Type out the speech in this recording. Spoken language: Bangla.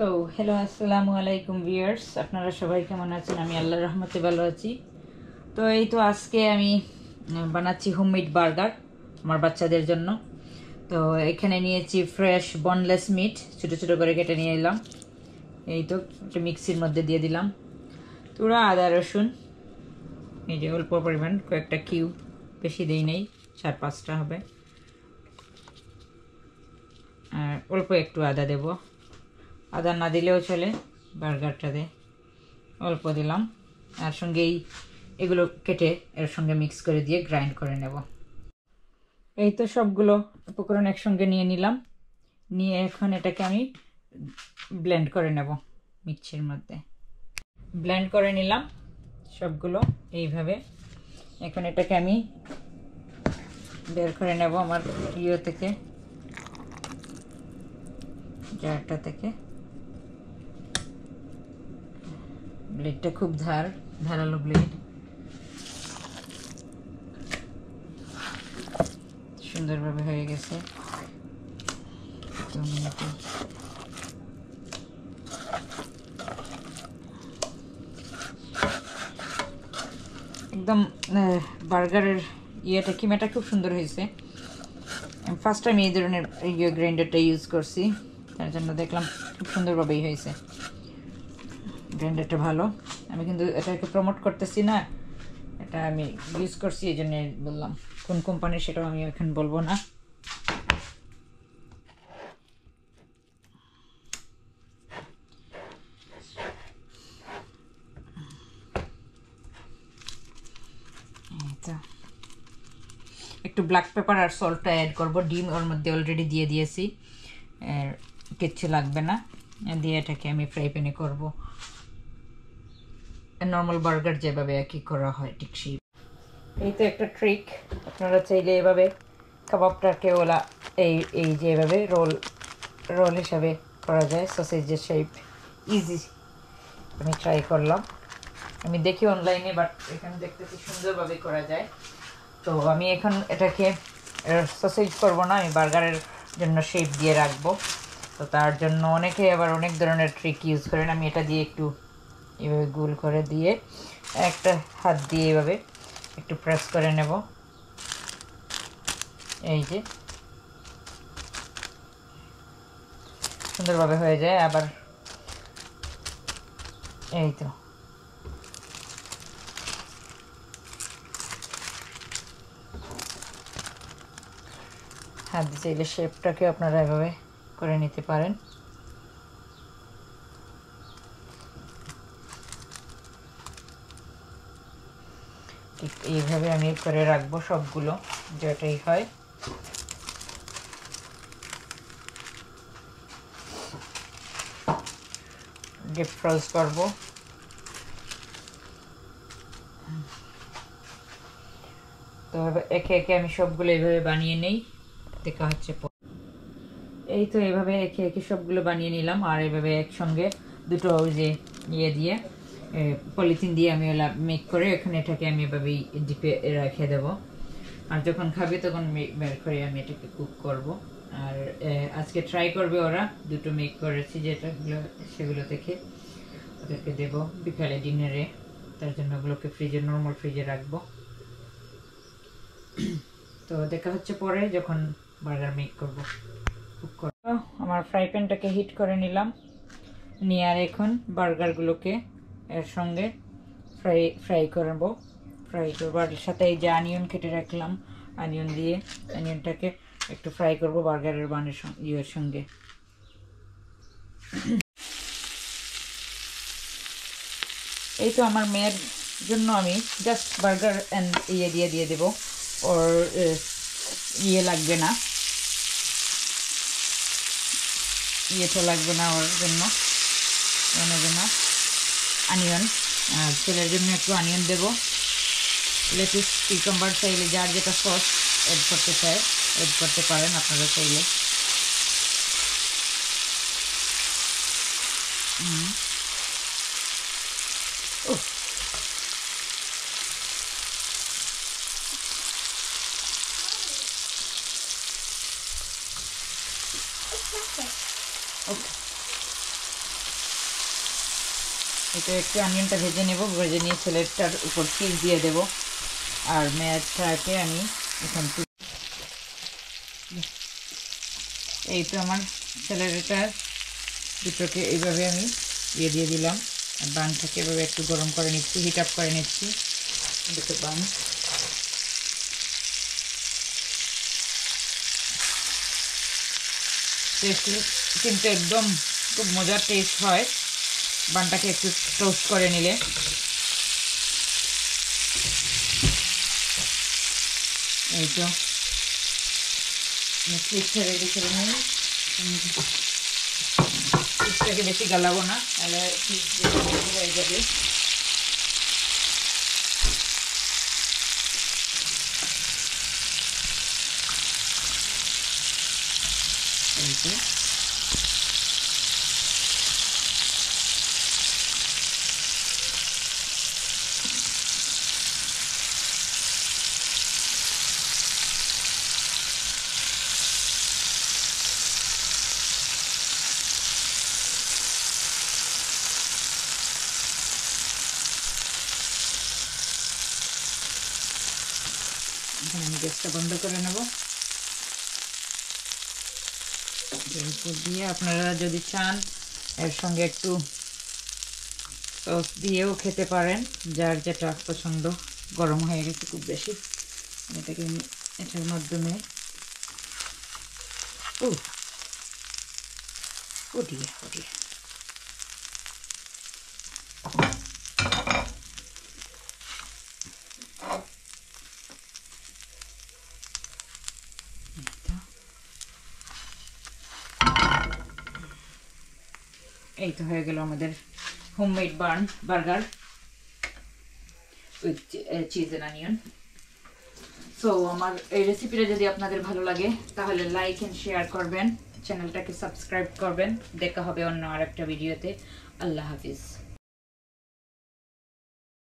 সো হ্যালো আসসালামু আলাইকুম ভিউয়ার্স, আপনারা সবাই কেমন আছেন? আমি আল্লাহর রহমতে ভালো আছি। তো এই তো আজকে আমি বানাচ্ছি হোমমেড বার্গার আমার বাচ্চাদের জন্য। তো এখানে নিয়েছি ফ্রেশ বনলেস মিট, ছোটো ছোটো করে কেটে নিয়ে এলাম। এই তো একটা মিক্সির মধ্যে দিয়ে দিলাম পুরো আদা রসুন, এই যে অল্প পরিমাণ কয়েকটা কিউব, বেশি দিই নেই, 4-5টা হবে। আর অল্প একটু আদা দেব, আদা না দিলেও চলে, বার্গারটাতে অল্প দিলাম। আর সঙ্গেই এগুলো কেটে এর সঙ্গে মিক্স করে দিয়ে গ্রাইন্ড করে নেব। এই তো সবগুলো উপকরণ একসঙ্গে নিয়ে নিলাম, নিয়ে এখন এটাকে আমি ব্লেন্ড করে নেব। মিক্সির মধ্যে ব্লেন্ড করে নিলাম সবগুলো এইভাবে। এখন এটাকে আমি বের করে নেব আমার থেকে, জারটা থেকে। ব্লেডটা খুব ধারালো ব্লেড, সুন্দরভাবে হয়ে গেছে। একদম বার্গারের ইয়েটা কিমাটা খুব সুন্দর হয়েছে। ফার্স্ট টাইম এই ধরনের গ্রাইন্ডারটা ইউজ করছি, তার জন্য দেখলাম খুব সুন্দরভাবেই হয়েছে। গ্রাইন্ডারটা ভালো, আমি কিন্তু এটাকে প্রমোট করতেছি না, এটা আমি ইউজ করছি এই জন্য বললাম। কোন কোম্পানির সেটাও আমি এখন বলবো না। একটু ব্ল্যাক পেপার আর সল্টটা অ্যাড করব। ডিম ওর মধ্যে অলরেডি দিয়ে দিয়েছি, কিচ্ছু লাগবে না। দিয়ে এটাকে আমি ফ্রাই প্যানে করবো, নর্মাল বার্গার যেভাবে একই করা হয় ঠিক সেই। এই তো একটা ট্রিক, আপনারা চাইলে এভাবে কাবাবটাকে এই যে এভাবে রোল হিসাবে করা যায়, সসেজের শেপ, ইজি। আমি ট্রাই করলাম, আমি দেখি অনলাইনে, বাট এখানে দেখতেছি সুন্দরভাবে করা যায়। তো আমি এখন এটাকে সসেজ করব না, আমি বার্গারের জন্য শেপ দিয়ে রাখবো। তো তার জন্য অনেকে আবার অনেক ধরনের ট্রিক ইউজ করেন। আমি এটা দিয়ে একটু এভাবে গোল করে দিয়ে একটা হাত দিয়ে এভাবে একটু প্রেস করে নেব, এই যে সুন্দরভাবে হয়ে যায়। আবার এই তো হাত দিয়ে চাইলে শেপটাকে আপনারা এভাবে করে নিতে পারেন। ঠিক এইভাবে আমি করে রাখবো সবগুলো, যেটাই হয়। ডিপ ফ্রোজ করবো। তো একে একে আমি সবগুলো এইভাবে বানিয়ে নেই, দেখা হচ্ছে। এই তো এইভাবে একে একে সবগুলো বানিয়ে নিলাম। আর এইভাবে একসঙ্গে দুটো ওই যে দিয়ে পলিথিন দিয়ে আমি ওলা মেক করে এখানে এটাকে আমি এভাবেই ডিপে রেখে দেবো। আর যখন খাবে তখন বের করে আমি এটাকে কুক করব। আর আজকে ট্রাই করবে ওরা, দুটো মেক করেছি যেটাগুলো, সেগুলো থেকে ওদেরকে দেবো বিকালে ডিনারে। তার জন্য ওগুলোকে ফ্রিজে, নর্মাল ফ্রিজে রাখবো। তো দেখা হচ্ছে পরে যখন বার্গার মেক করবো, কুক করবো। আমার ফ্রাই প্যানটাকে হিট করে নিলাম, নিয়ে আর এখন বার্গারগুলোকে এর সঙ্গে ফ্রাই করবো। আর সাথে এই যে অনিয়ন কেটে রাখলাম, অনিয়ন দিয়ে অনিয়নটাকে একটু ফ্রাই করবো বার্গারের বানের সঙ্গে। এই তো আমার মেয়ের জন্য আমি জাস্ট বার্গার অ্যান্ড দিয়ে দেবো, ওর লাগবে না, তো লাগবে না ওর জন্য, অনিয়ন। আর ছেলের জন্য একটু অনিয়ন দেবো, লেটুস, কিউকাম্বার চাইলে যার যেটা সস অ্যাড করতে চায় অ্যাড করতে পারেন আপনারা চাইলে। এটা একটু অনিয়নটা ভেজে নেব, ভেজে নিয়ে ছেলেটার উপর চিজ দিয়ে দেব। আর মেয়াজটাকে আমি এখান থেকে এই তো আমার ছেলেটার দুটোকে এইভাবে আমি দিয়ে দিলাম। আর বানটাকে এভাবে একটু গরম করে নিচ্ছি, হিট আপ করে নিচ্ছি দুটো বান। টেস্ট কিন্তু একদম খুব মজার টেস্ট হয় বানটাকে একটু টোস্ট করে নিলে। এই তো চিজটা রেডি করে নিই। চিজটাকে বেশি গালাবো না, তাহলে চিজ হয়ে যাবে। এই তো এখন আমি গ্যাসটা বন্ধ করে নেব। উপর দিয়ে আপনারা যদি চান এর সঙ্গে একটু সস দিয়েও খেতে পারেন, যার যেটা পছন্দ। গরম হয়ে গেছে খুব বেশি, এটাকে আমি এটার মাধ্যমে উঠিয়ে এই তো হয়ে গেল আমাদের homemade burger with cheese and onion. So আমার এই রেসিপিটা যদি আপনাদের ভালো লাগে তাহলে লাইক এন্ড শেয়ার করবেন, চ্যানেলটাকে সাবস্ক্রাইব করবেন। দেখা হবে অন্য আরেকটা ভিডিওতে। আল্লাহ হাফিজ।